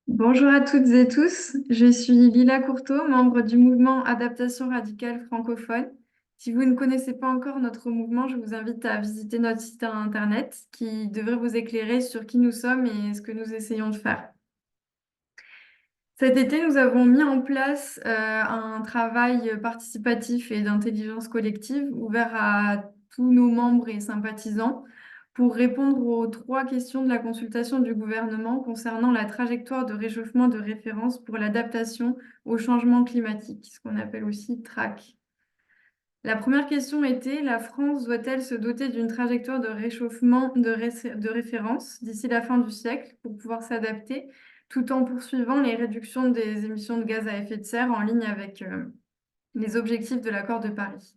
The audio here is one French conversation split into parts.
Bonjour à toutes et tous, je suis Lila Courteau, membre du mouvement Adaptation radicale francophone. Si vous ne connaissez pas encore notre mouvement, je vous invite à visiter notre site internet qui devrait vous éclairer sur qui nous sommes et ce que nous essayons de faire. Cet été, nous avons mis en place un travail participatif et d'intelligence collective ouvert à tous nos membres et sympathisants pour répondre aux trois questions de la consultation du gouvernement concernant la trajectoire de réchauffement de référence pour l'adaptation au changement climatique, ce qu'on appelle aussi TRAC. La première question était, la France doit-elle se doter d'une trajectoire de réchauffement de référence d'ici la fin du siècle pour pouvoir s'adapter, tout en poursuivant les réductions des émissions de gaz à effet de serre en ligne avec les objectifs de l'accord de Paris?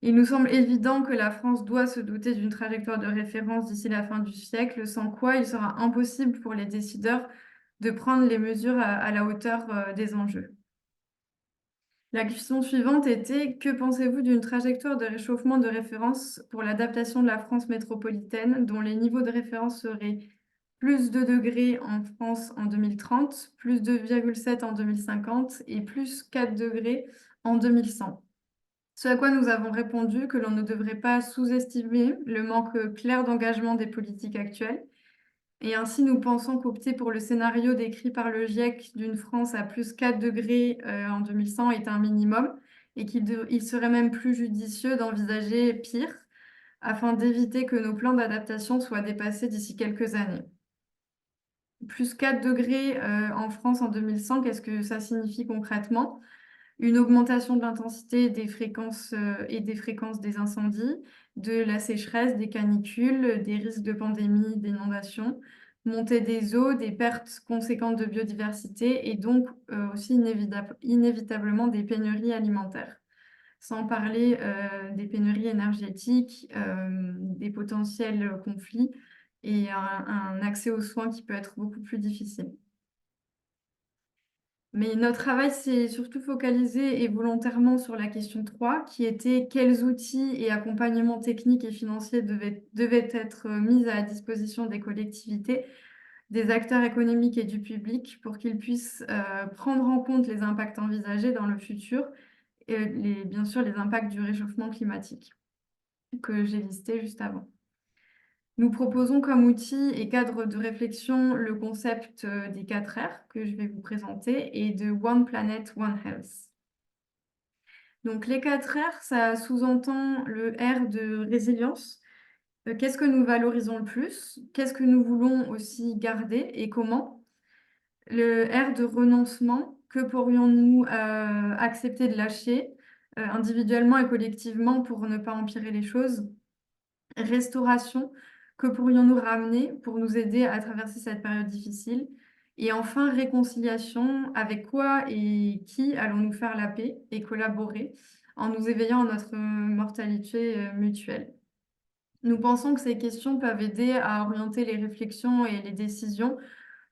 Il nous semble évident que la France doit se doter d'une trajectoire de référence d'ici la fin du siècle, sans quoi il sera impossible pour les décideurs de prendre les mesures à la hauteur des enjeux. La question suivante était, que pensez-vous d'une trajectoire de réchauffement de référence pour l'adaptation de la France métropolitaine, dont les niveaux de référence seraient plus 2 degrés en France en 2030, plus 2,7 en 2050 et plus 4 degrés en 2100? Ce à quoi nous avons répondu que l'on ne devrait pas sous-estimer le manque clair d'engagement des politiques actuelles. Et ainsi, nous pensons qu'opter pour le scénario décrit par le GIEC d'une France à plus 4 degrés en 2100 est un minimum et il serait même plus judicieux d'envisager pire afin d'éviter que nos plans d'adaptation soient dépassés d'ici quelques années. Plus 4 degrés en France en 2100, qu'est-ce que ça signifie concrètement? Une augmentation de l'intensité et des fréquences des incendies, de la sécheresse, des canicules, des risques de pandémie, d'inondations, montée des eaux, des pertes conséquentes de biodiversité et donc aussi inévitablement des pénuries alimentaires. Sans parler des pénuries énergétiques, des potentiels conflits et un accès aux soins qui peut être beaucoup plus difficile. Mais notre travail s'est surtout focalisé et volontairement sur la question 3, qui était quels outils et accompagnements techniques et financiers devaient être mis à la disposition des collectivités, des acteurs économiques et du public pour qu'ils puissent prendre en compte les impacts envisagés dans le futur et bien sûr les impacts du réchauffement climatique que j'ai listé juste avant. Nous proposons comme outil et cadre de réflexion le concept des 4 R que je vais vous présenter et de One Planet, One Health. Donc les 4 R, ça sous-entend le R de résilience. Qu'est-ce que nous valorisons le plus? Qu'est-ce que nous voulons aussi garder et comment? Le R de renoncement, que pourrions-nous accepter de lâcher individuellement et collectivement pour ne pas empirer les choses? Restauration, que pourrions-nous ramener pour nous aider à traverser cette période difficile? Et enfin, réconciliation, avec quoi et qui allons-nous faire la paix et collaborer en nous éveillant à notre mortalité mutuelle? Nous pensons que ces questions peuvent aider à orienter les réflexions et les décisions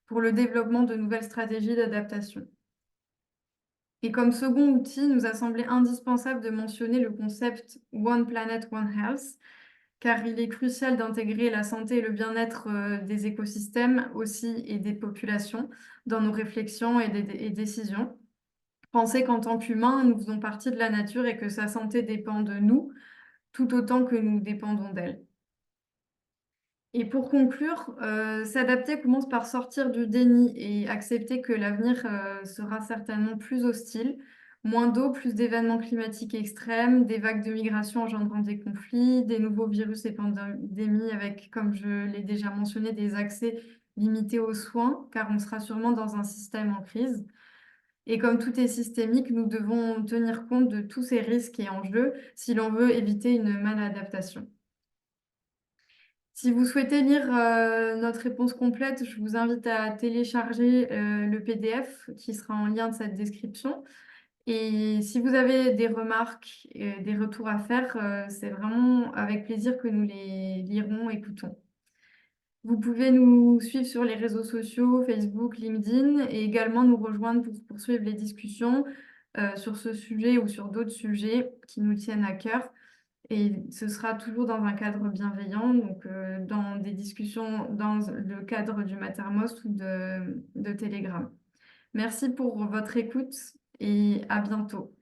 pour le développement de nouvelles stratégies d'adaptation. Et comme second outil, nous a semblé indispensable de mentionner le concept One Planet, One Health, car il est crucial d'intégrer la santé et le bien-être des écosystèmes aussi et des populations dans nos réflexions et décisions. Penser qu'en tant qu'humains, nous faisons partie de la nature et que sa santé dépend de nous, tout autant que nous dépendons d'elle. Et pour conclure, s'adapter commence par sortir du déni et accepter que l'avenir sera certainement plus hostile. Moins d'eau, plus d'événements climatiques extrêmes, des vagues de migration engendrant des conflits, des nouveaux virus et pandémies avec, comme je l'ai déjà mentionné, des accès limités aux soins, car on sera sûrement dans un système en crise. Et comme tout est systémique, nous devons tenir compte de tous ces risques et enjeux si l'on veut éviter une maladaptation. Si vous souhaitez lire notre réponse complète, je vous invite à télécharger le PDF qui sera en lien de cette description. Et si vous avez des remarques et des retours à faire, c'est vraiment avec plaisir que nous les lirons, écoutons. Vous pouvez nous suivre sur les réseaux sociaux, Facebook, LinkedIn, et également nous rejoindre pour poursuivre les discussions sur ce sujet ou sur d'autres sujets qui nous tiennent à cœur. et ce sera toujours dans un cadre bienveillant, donc dans des discussions dans le cadre du Mattermost ou de Telegram. Merci pour votre écoute et à bientôt.